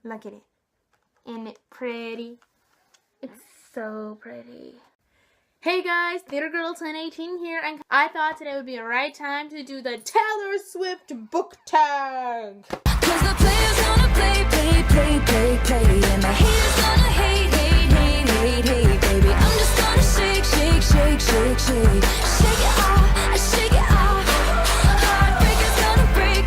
Look at it. Isn't it pretty? It's so pretty. Hey guys, Theater Girl 1018 here, and I thought today would be a right time to do the Taylor Swift book tag. Cause the players gonna play, and the haters gonna hate, baby. I'm just gonna shake it off, heartbreakers gonna break,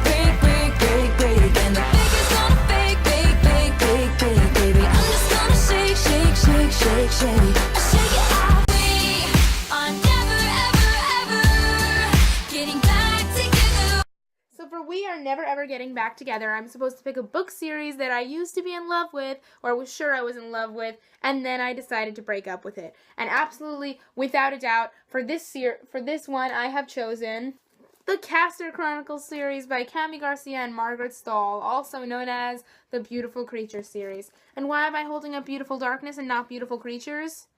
and the fakers gonna fake, baby. I'm just gonna shake it off. We are never, ever getting back together. So for We Are Never Ever Getting Back Together, I'm supposed to pick a book series that I used to be in love with, or was sure I was in love with, and then I decided to break up with it. And absolutely, without a doubt, for this one, I have chosen the Castor Chronicles series by Cami Garcia and Margaret Stahl, also known as the Beautiful Creatures series. And why am I holding up Beautiful Darkness and not Beautiful Creatures?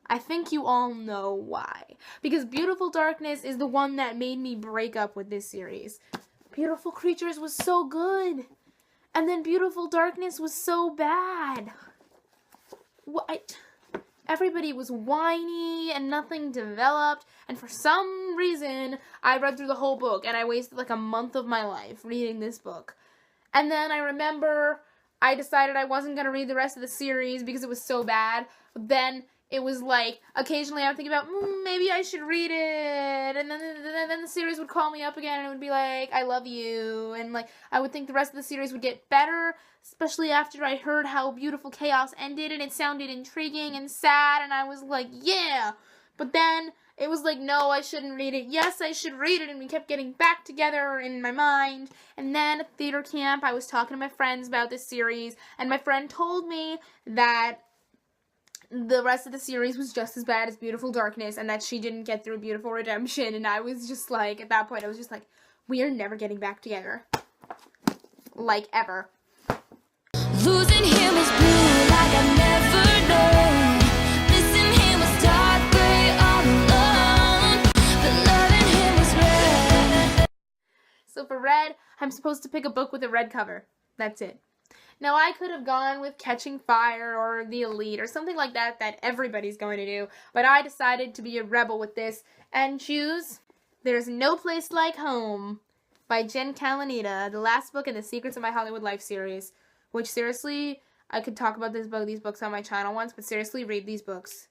I think you all know why. Because Beautiful Darkness is the one that made me break up with this series. Beautiful Creatures was so good. And then Beautiful Darkness was so bad. What? Everybody was whiny and nothing developed. And for some reason, I read through the whole book and I wasted like a month of my life reading this book. And then I remember I decided I wasn't going to read the rest of the series because it was so bad. But then it was like, occasionally I would think about, maybe I should read it, and then the series would call me up again, and it would be like, I love you, and like, I would think the rest of the series would get better, especially after I heard how Beautiful Chaos ended, and it sounded intriguing and sad, and I was like, yeah, but then it was like, no, I shouldn't read it, yes, I should read it, and we kept getting back together in my mind, and then at theater camp, I was talking to my friends about this series, and my friend told me that the rest of the series was just as bad as Beautiful Darkness, and that she didn't get through Beautiful Redemption, and I was just like, at that point, I was just like, we are never getting back together. Like, ever. Losing him was blue like I never known. Missing him was dark gray all alone. But loving him was red. So for red, I'm supposed to pick a book with a red cover. That's it. Now, I could have gone with Catching Fire or The Elite or something like that everybody's going to do, but I decided to be a rebel with this and choose There's No Place Like Home by Jen Kalanita, the last book in the Secrets of My Hollywood Life series, which seriously, I could talk about these books on my channel once, but seriously, read these books.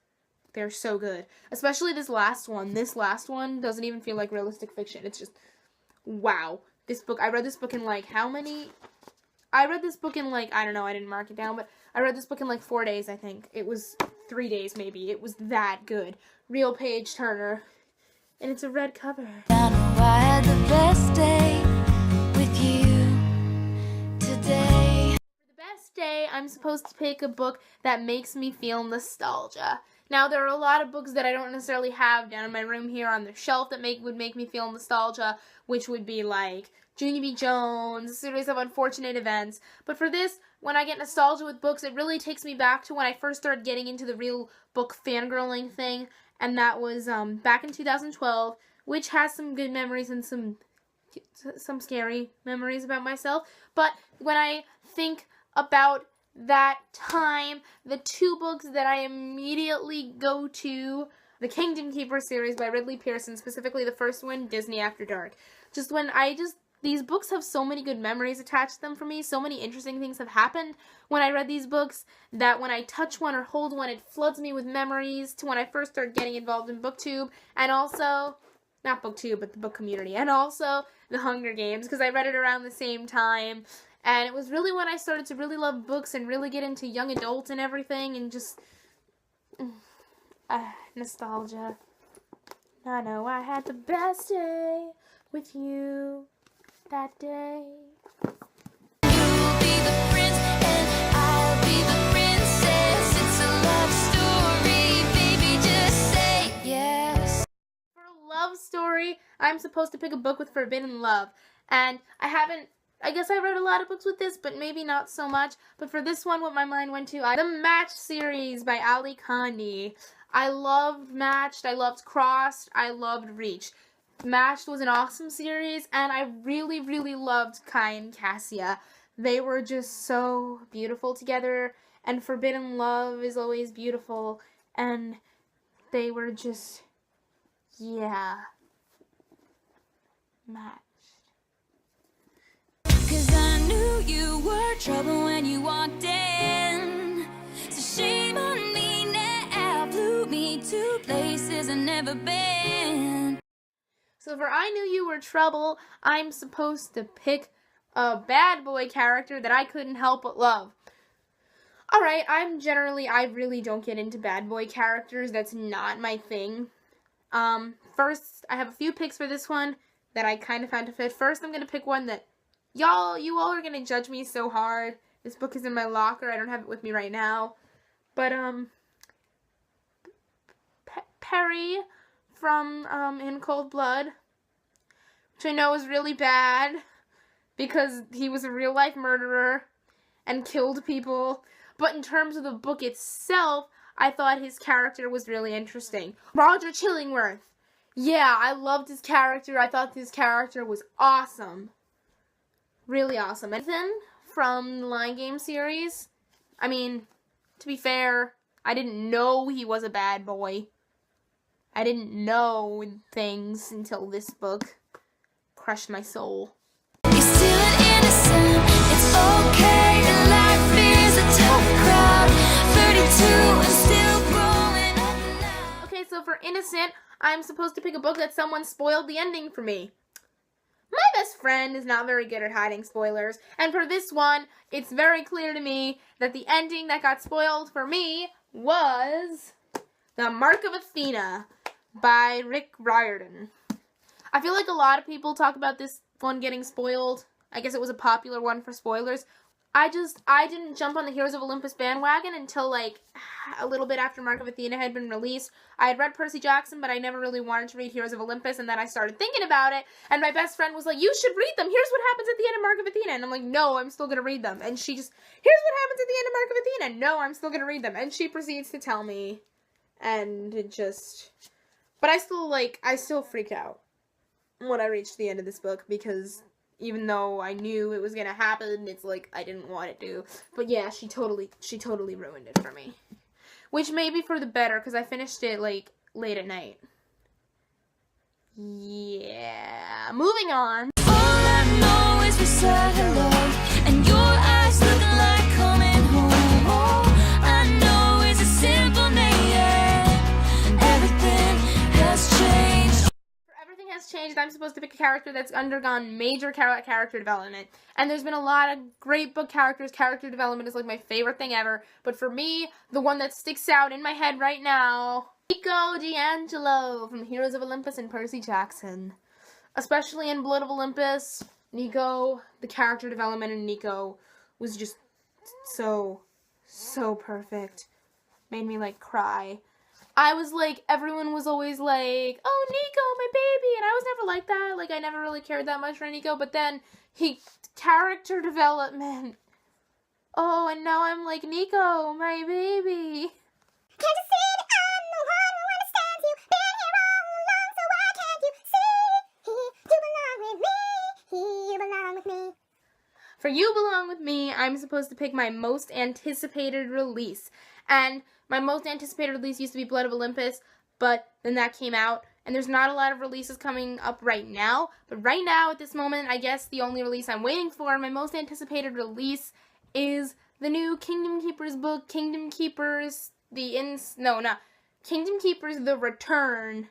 They're so good. Especially this last one. This last one doesn't even feel like realistic fiction. It's just, wow. This book, I read this book in like, how many? I read this book in like, I don't know, I didn't mark it down, but I read this book in like 4 days, I think. It was 3 days, maybe. It was that good. Real page turner. And it's a red cover. I know I had the best day with you today. For the best day, I'm supposed to pick a book that makes me feel nostalgia. Now, there are a lot of books that I don't necessarily have down in my room here on the shelf that would make me feel nostalgia, which would be like Junie B. Jones, a series of unfortunate events. But for this, when I get nostalgia with books, it really takes me back to when I first started getting into the real book fangirling thing, and that was back in 2012, which has some good memories and some scary memories about myself. But when I think about that time, the 2 books that I immediately go to, the Kingdom Keeper series by Ridley Pearson, specifically the first one, Disney After Dark. These books have so many good memories attached to them for me. So many interesting things have happened when I read these books that when I touch one or hold one, it floods me with memories to when I first started getting involved in BookTube, and also, not BookTube, but the book community, and also The Hunger Games, because I read it around the same time, and it was really when I started to really love books and really get into young adult and everything, and just, nostalgia. I know I had the best day with you that day. You'll be the prince and I'll be the princess. It's a love story, baby, just say yes. For a love story, I'm supposed to pick a book with forbidden love. And I guess I read a lot of books with this, but maybe not so much. But for this one, what my mind went to, the Match series by Ali Khani. I loved Matched, I loved Crossed, I loved Reach. Matched was an awesome series, and I really, really loved Kai and Cassia. they were just so beautiful together, and forbidden love is always beautiful, and they were just, yeah, matched. 'Cause I knew you were trouble when you walked in. So shame on me now, flew me to places I've never been. So for I Knew You Were Trouble, I'm supposed to pick a bad boy character that I couldn't help but love. Alright, I really don't get into bad boy characters. That's not my thing. First, I have a few picks for this one that I kind of found to fit. First, I'm going to pick one that you all are going to judge me so hard. This book is in my locker. I don't have it with me right now. But, Perry from, In Cold Blood, which I know is really bad because he was a real-life murderer and killed people. But in terms of the book itself, I thought his character was really interesting. Roger Chillingworth. Yeah, I loved his character. I thought his character was awesome. Really awesome. Ethan from the Lion Game series. I mean, to be fair, I didn't know he was a bad boy. I didn't know things until this book crushed my soul. You're still an innocent, it's okay. Life is a tough crowd. 32 and still growing up now. Okay, so for Innocent, I'm supposed to pick a book that someone spoiled the ending for me. My best friend is not very good at hiding spoilers, and for this one, it's very clear to me that the ending that got spoiled for me was The Mark of Athena by Rick Riordan. I feel like a lot of people talk about this one getting spoiled. I guess it was a popular one for spoilers. I didn't jump on the Heroes of Olympus bandwagon until like a little bit after Mark of Athena had been released. I had read Percy Jackson, but I never really wanted to read Heroes of Olympus, and then I started thinking about it, and my best friend was like, you should read them. Here's what happens at the end of Mark of Athena. And I'm like, no, I'm still going to read them. And she just, here's what happens at the end of Mark of Athena. No, I'm still going to read them. And she proceeds to tell me, and it just, but I still freak out when I reached the end of this book, because even though I knew it was gonna happen, it's like I didn't want it to. But yeah, she totally ruined it for me. Which may be for the better, because I finished it like late at night. Yeah. Moving on. All I know is we said hello, and your eyes looking like coming home. All I know is a simple name. Everything has changed. Everything has changed. I'm supposed to pick a character that's undergone major character development. And there's been a lot of great book characters. Character development is like my favorite thing ever. But for me, the one that sticks out in my head right now, Nico D'Angelo from Heroes of Olympus and Percy Jackson. Especially in Blood of Olympus, Nico, the character development in Nico was just so perfect. Made me like cry. I was like, everyone was always like, oh, Nico, my baby, and I was never like that. Like, I never really cared that much for Nico, but then character development. Oh, and now I'm like, Nico, my baby. Can't you see that I'm the one who understands you? Been here all along, so why can't you see? You belong with me, you belong with me. For You Belong With Me, I'm supposed to pick my most anticipated release. And my most anticipated release used to be Blood of Olympus, but then that came out, and there's not a lot of releases coming up right now. But right now, at this moment, I guess the only release I'm waiting for, my most anticipated release, is the new Kingdom Keepers book, Kingdom Keepers, Kingdom Keepers The Return,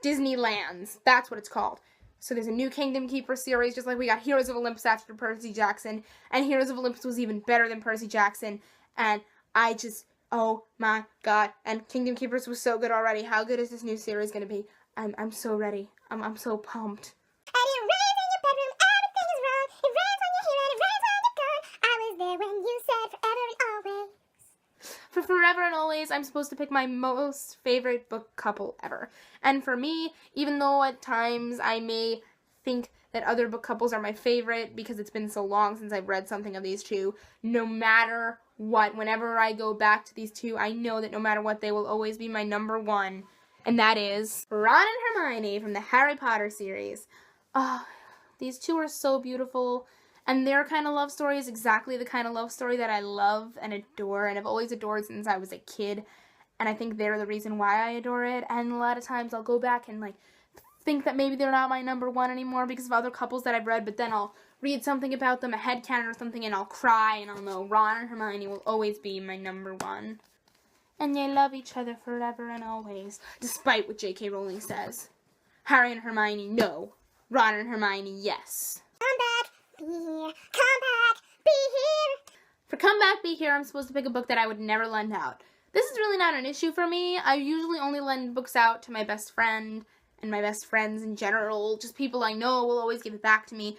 Disneylands. That's what it's called. So there's a new Kingdom Keeper series, just like we got Heroes of Olympus after Percy Jackson, and Heroes of Olympus was even better than Percy Jackson, and oh my god, and Kingdom Keepers was so good already. How good is this new series going to be? I'm so ready. I'm so pumped. And it rains in your bedroom, everything is wrong. It rains when you're here and it rains when you're gone. I was there when you said forever and always. For Forever and Always, I'm supposed to pick my most favorite book couple ever. And for me, even though at times I may think that other book couples are my favorite because it's been so long since I've read something of these two, no matter what, whenever I go back to these two, I know that no matter what, they will always be my number one. And that is Ron and Hermione from the Harry Potter series. Oh, these two are so beautiful. And their kind of love story is exactly the kind of love story that I love and adore, and I've always adored since I was a kid. And I think they're the reason why I adore it. And a lot of times I'll go back and, like, think that maybe they're not my number one anymore because of other couples that I've read, but then I'll read something about them, a headcanon or something, and I'll cry, and I'll know Ron and Hermione will always be my number one. And they love each other forever and always, despite what J.K. Rowling says. Harry and Hermione, no. Ron and Hermione, yes. Come back, be here. Come back, be here. For Come Back, Be Here, I'm supposed to pick a book that I would never lend out. This is really not an issue for me. I usually only lend books out to my best friend and my best friends in general. Just people I know will always give it back to me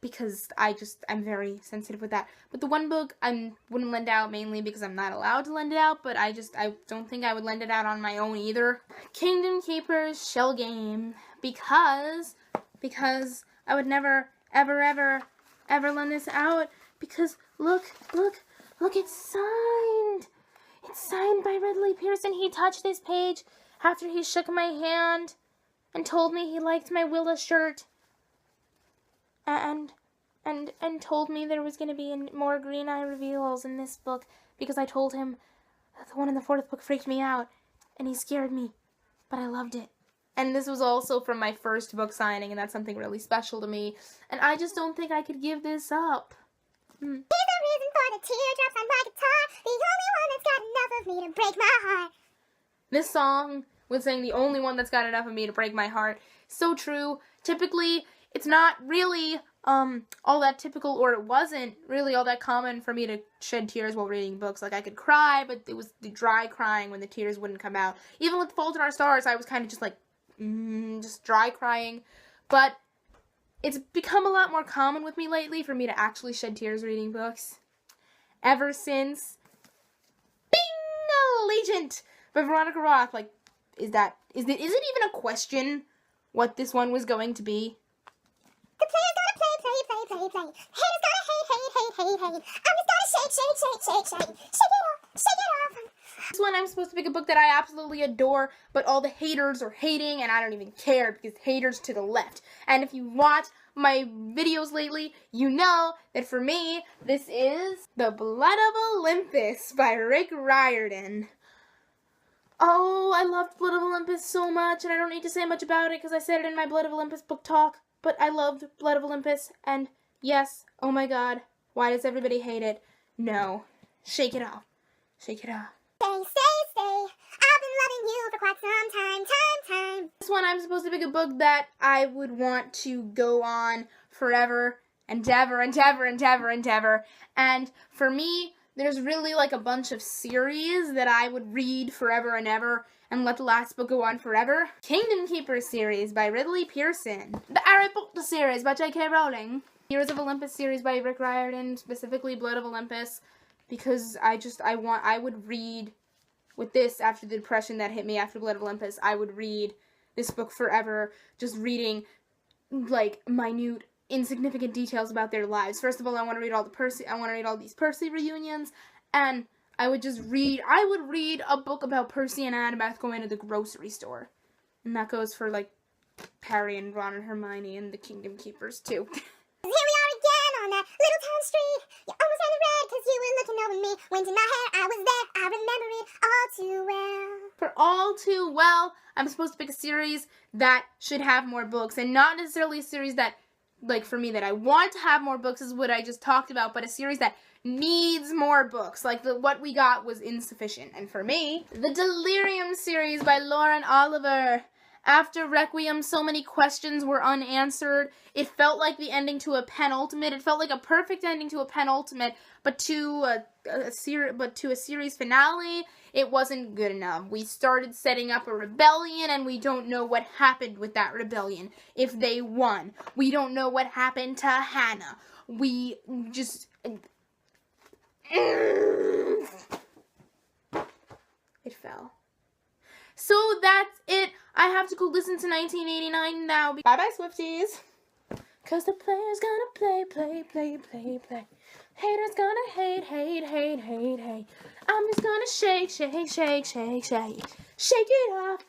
because I'm very sensitive with that. But the one book I wouldn't lend out mainly because I'm not allowed to lend it out, but I don't think I would lend it out on my own either. Kingdom Keeper's Shell Game. Because I would never, ever lend this out because look, it's signed. It's signed by Ridley Pearson. He touched this page after he shook my hand and told me he liked my Willa shirt. And told me there was going to be more Green Eye reveals in this book because I told him that the one in the fourth book freaked me out and he scared me, but I loved it. And this was also from my first book signing, and that's something really special to me. And I just don't think I could give this up. Here's the reason for the teardrops on my guitar. The only one that's got enough of me to break my heart. This song was saying the only one that's got enough of me to break my heart. So true. Typically, it's not really all that typical, or it wasn't really all that common for me to shed tears while reading books. Like, I could cry, but it was the dry crying when the tears wouldn't come out. Even with Fault in Our Stars, I was kind of just like, just dry crying. But it's become a lot more common with me lately for me to actually shed tears reading books. Ever since Allegiant by Veronica Roth. Like, is it even a question what this one was going to be? The player's gonna play. Haters gonna hate. I'm just gonna shake. Shake it off. This one I'm supposed to pick a book that I absolutely adore, but all the haters are hating, and I don't even care because haters to the left. And if you watch my videos lately, you know that for me, this is The Blood of Olympus by Rick Riordan. Oh, I loved Blood of Olympus so much, and I don't need to say much about it because I said it in my Blood of Olympus book talk, but I loved Blood of Olympus, and yes, oh my god, why does everybody hate it? No, shake it off. Shake it off. Stay. I've been loving you for quite some time. This one I'm supposed to pick a book that I would want to go on forever and ever. And for me, there's really like a bunch of series that I would read forever and ever and let the last book go on forever. Kingdom Keeper series by Ridley Pearson. The Harry Potter series by J.K. Rowling. Heroes of Olympus series by Rick Riordan, specifically Blood of Olympus, because I would read with this after the depression that hit me after Blood of Olympus. I would read this book forever, just reading like minute, insignificant details about their lives. First of all, I want to read all these Percy reunions, and I would read a book about Percy and Annabeth going to the grocery store. And that goes for like Harry and Ron and Hermione and the Kingdom Keepers too. Here we are again on that little town street. You almost had it red because you were looking over me. Wind in my hair, I was there. I remember it all too well. For All Too Well, I'm supposed to pick a series that should have more books, and not necessarily a series that, like for me, that I want to have more books is what I just talked about, but a series that needs more books. Like what we got was insufficient. And for me, the Delirium series by Lauren Oliver. After Requiem, so many questions were unanswered. It felt like the ending to a penultimate. It felt like a perfect ending to a penultimate, but to a series finale, it wasn't good enough. We started setting up a rebellion, and we don't know what happened with that rebellion. If they won, we don't know what happened to Hannah. We just it fell. So that's it. I have to go listen to 1989 now. Bye-bye, Swifties. 'Cause the player's gonna play. Haters gonna hate. I'm just gonna shake. Shake it off.